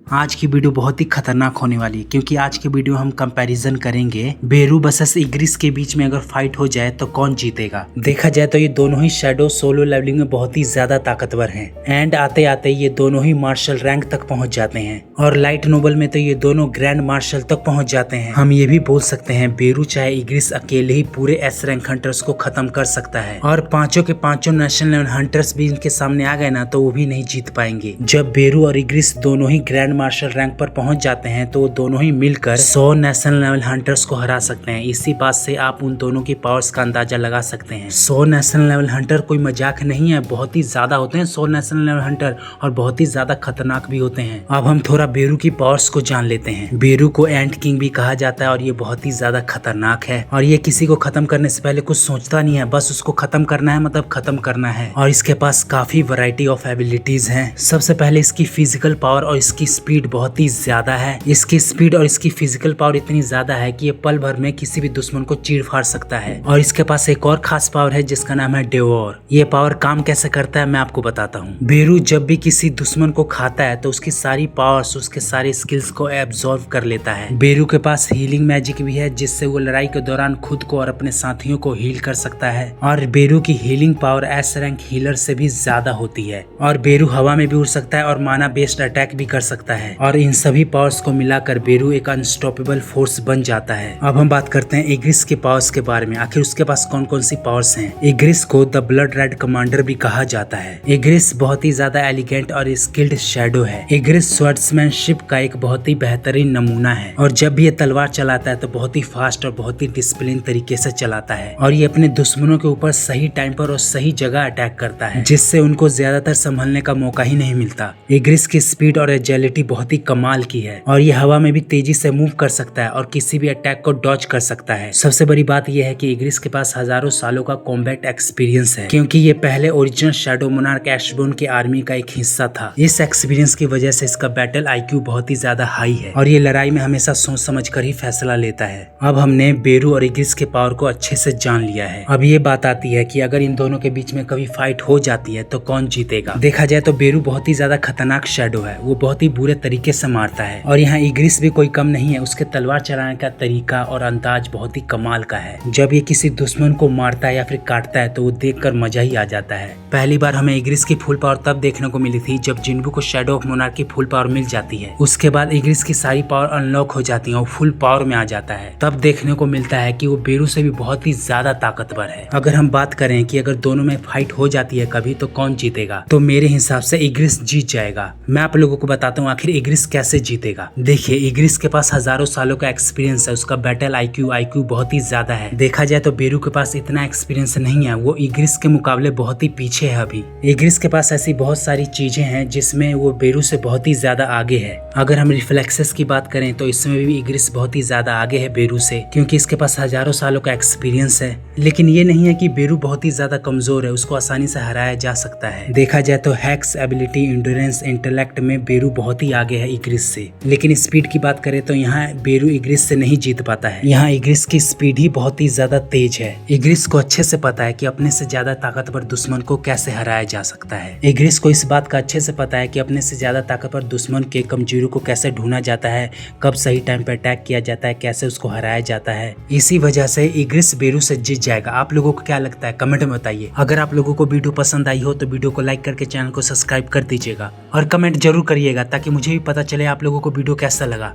आज की वीडियो बहुत ही खतरनाक होने वाली है क्योंकि आज की वीडियो हम कंपैरिजन करेंगे बेरू वर्सेस इग्रिस के बीच में अगर फाइट हो जाए तो कौन जीतेगा। देखा जाए तो ये दोनों ही शैडो सोलो लेवलिंग में बहुत ही ज्यादा ताकतवर हैं एंड आते आते ये दोनों ही मार्शल रैंक तक पहुंच जाते हैं और लाइट नोबल में तो ये दोनों ग्रैंड मार्शल तक पहुंच जाते हैं। हम ये भी बोल सकते हैं बेरू चाहे इग्रिस अकेले ही पूरे एस रैंक हंटर्स को खत्म कर सकता है और पांचों के पांचों नेशनल लेवल हंटर्स भी इनके सामने आ गए ना तो वो भी नहीं जीत पाएंगे। जब बेरू और इग्रिस दोनों ही ग्रैंड मार्शल रैंक पर पहुंच जाते हैं तो दोनों ही मिलकर 100 नेशनल लेवल हंटर्स को हरा सकते हैं। इसी बात से आप उन दोनों की पावर्स का अंदाजा लगा सकते हैं। 100 नेशनल लेवल हंटर कोई मजाक नहीं है, बहुत ही ज्यादा होते हैं 100 नेशनल लेवल हंटर और बहुत ही ज्यादा खतरनाक भी होते हैं। अब हम थोड़ा बेरू की पावर्स को जान लेते हैं। बेरू को एंट किंग भी कहा जाता है और ये बहुत ही ज्यादा खतरनाक है और ये किसी को खत्म करने से पहले कुछ सोचता नहीं है, बस उसको खत्म करना है, मतलब खत्म करना है। और इसके पास काफी वैरायटी ऑफ एबिलिटीज हैं। सबसे पहले इसकी फिजिकल पावर और इसकी स्पीड बहुत ही ज्यादा है। इसकी स्पीड और इसकी फिजिकल पावर इतनी ज्यादा है कि ये पल भर में किसी भी दुश्मन को चीर फाड़ सकता है। और इसके पास एक और खास पावर है जिसका नाम है डेवोर। ये पावर काम कैसे करता है मैं आपको बताता हूँ। बेरू जब भी किसी दुश्मन को खाता है तो उसकी सारी पावर्स, उसके सारे स्किल्स को एब्जॉर्व कर लेता है। बेरू के पास हीलिंग मैजिक भी है जिससे वो लड़ाई के दौरान खुद को और अपने साथियों को हील कर सकता है और बेरू की healing power S rank healer से भी ज्यादा होती है। और बेरू हवा में भी उड़ सकता है और माना बेस्ड अटैक भी कर सकता है और इन सभी पावर्स को मिलाकर बेरू एक अनस्टॉपेबल फोर्स बन जाता है। अब हम बात करते हैं इग्रिस के पावर्स के बारे में। आखिर उसके पास कौन कौन सी पावर्स हैं। इग्रिस को द ब्लड रेड कमांडर भी कहा जाता है। इग्रिस बहुत ही ज्यादा एलिगेंट और स्किल्ड शैडो है। इग्रिस स्वॉर्ड्समैनशिप का एक बहुत ही बेहतरीन नमूना है और जब भी ये तलवार चलाता है तो बहुत ही फास्ट और बहुत ही डिसिप्लिन तरीके से चलाता है और ये अपने दुश्मनों के ऊपर सही टाइम पर और सही जगह अटैक करता है जिससे उनको ज्यादातर संभलने का मौका ही नहीं मिलता। इग्रिस की स्पीड और एजिलिटी बहुत ही कमाल की है और ये हवा में भी तेजी से मूव कर सकता है और किसी भी अटैक को डॉज कर सकता है। सबसे बड़ी बात यह है कि इग्रिस के पास हजारों सालों का कॉम्बैट एक्सपीरियंस है क्योंकि ये पहले ओरिजिनल शैडो मोनार्क एशबोर्न की आर्मी का एक हिस्सा था। इस एक्सपीरियंस की वजह से इसका बैटल आईक्यू बहुत ही ज्यादा हाई है और ये लड़ाई में हमेशा सोच समझ कर ही फैसला लेता है। अब हमने बेरू और इग्रिस के पावर को अच्छे से जान लिया है। अब ये बात आती है कि अगर इन दोनों के बीच में कभी फाइट हो जाती है तो कौन जीतेगा। देखा जाए तो बेरू बहुत ही ज्यादा खतरनाक शैडो है, वो बहुत ही बुरे तरीके से मारता है और यहाँ इग्रिस भी कोई कम नहीं है। उसके तलवार चलाने का तरीका और अंदाज बहुत ही कमाल का है। जब ये किसी दुश्मन को मारता है या फिर काटता है तो वो देखकर मजा ही आ जाता है। पहली बार हमें इग्रिस की फुल पावर तब देखने को मिली थी जब जिन्बू को शैडो ऑफ मोनार्क की फुल पावर मिल जाती है। उसके बाद इग्रिस की सारी पावर अनलॉक हो जाती है और फुल पावर में आ जाता है। तब देखने को मिलता है कि वो बेरू से भी बहुत ही ज्यादा ताकतवर है। अगर हम बात करें कि अगर दोनों में फाइट हो जाती है कभी तो कौन जीतेगा, तो मेरे हिसाब से इग्रिस जीत जाएगा। मैं आप लोगों को बताता हूँ आखिर इग्रिस कैसे जीतेगा। देखिए, इग्रिस के पास हजारों सालों का एक्सपीरियंस है, उसका बैटल आईक्यू बहुत ही ज्यादा है। देखा जाए तो बेरू के पास इतना एक्सपीरियंस नहीं है, वो इग्रिस के मुकाबले बहुत ही पीछे है। अभी इग्रिस के पास ऐसी बहुत सारी चीजें हैं जिसमें वो बेरू से बहुत ही ज्यादा आगे है। अगर हम रिफ्लेक्सेस की बात करें तो इसमें भी इग्रिस बहुत ही ज्यादा आगे है बेरू से क्योंकि इसके पास हजारों सालों का एक्सपीरियंस है। लेकिन ये नहीं है कि बेरू बहुत ही ज्यादा कमजोर है, उसको आसानी से हराया जा सकता है। देखा जाए तो हैक्स, एबिलिटी, इंड्योरेंस, इंटेलेक्ट में बेरू बहुत ही आगे है इग्रिस से। लेकिन स्पीड की बात करें तो यहाँ बेरू इग्रिस से नहीं जीत पाता है। यहाँ इग्रिस की स्पीड ही बहुत ही ज्यादा तेज है। इग्रिस को अच्छे से पता है कि अपने से ज्यादा ताकतवर दुश्मन को कैसे हराया जा सकता है। इग्रिस को इस बात का अच्छे से पता है कि अपने से ज्यादा ताकतवर दुश्मन के कमजोरी को कैसे ढूंढा जाता है, कब सही टाइम पर अटैक किया जाता है, कैसे उसको हराया जाता है। इसी वजह से इग्रिस बेरू से जीत जाएगा। आप लोगों को क्या लगता है कमेंट में बताइए। अगर आप लोगों को वीडियो पसंद आई हो तो वीडियो को लाइक करके चैनल को सब्सक्राइब कर दीजिएगा और कमेंट जरूर करिएगा ताकि मुझे भी पता चले आप लोगों को वीडियो कैसा लगा।